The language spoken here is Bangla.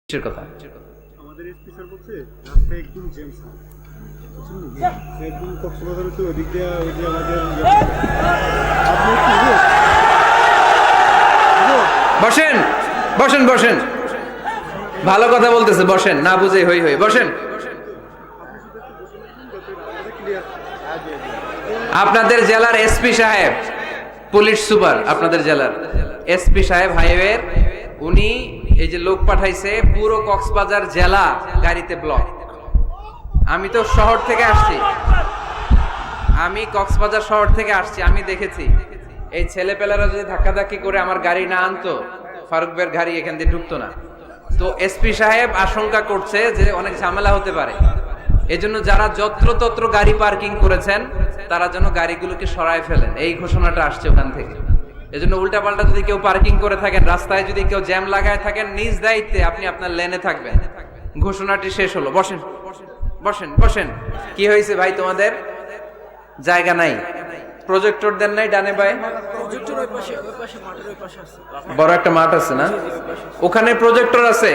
কথা আমাদের এসপি স্যার বলছে রাস্তায় একদম জ্যাম স্যার একদম কক্সবাজার তো ওদিক দিয়ে ওই যে আমাদের আপনি বসেন বসেন বসেন ভালো কথা বলতেছে বসেন না বুঝে হই হই বসেন আপনাদের জেলার এসপি সাহেব পুলিশ সুপার আপনাদের জেলার এসপি সাহেব হাইওয়ের উনি এই যে লোক পাঠাইছে পুরো কক্সবাজার জেলা গাড়িতে ব্লক। আমি তো শহর থেকে আসছি, আমি কক্সবাজার শহর থেকে আসছি, আমি দেখেছি এই ছেলেপেলারা যদি ধাক্কাধাক্কি করে আমার গাড়ি না আনতো ফারুক ভাইয়ের গাড়ি এখান দিয়ে ঢুকতো না। তো এসপি সাহেব আশঙ্কা করছে যে অনেক ঝামেলা হতে পারে, এজন্য যারা যত্রতত্র গাড়ি পার্কিং করেছেন তারা যেন গাড়িগুলোকে সরায় ফেলেন, এই ঘোষণাটা আসছে ওখান থেকে। এজন্য উল্টাপাল্টা যদি কেউ পার্কিং করে থাকেন, রাস্তায় যদি কেউ জ্যাম লাগায় থাকেন, নিজ দায়িত্বে আপনি আপনার লেনে থাকবেন। ঘোষণাটি শেষ হলো। বসেন বসেন বসেন। কি হয়েছে ভাই, তোমাদের জায়গা নাই? প্রজেক্টর দেন নাই ডানে বাই? বড় একটা মাঠ আছে না, ওখানে প্রজেক্টর আছে।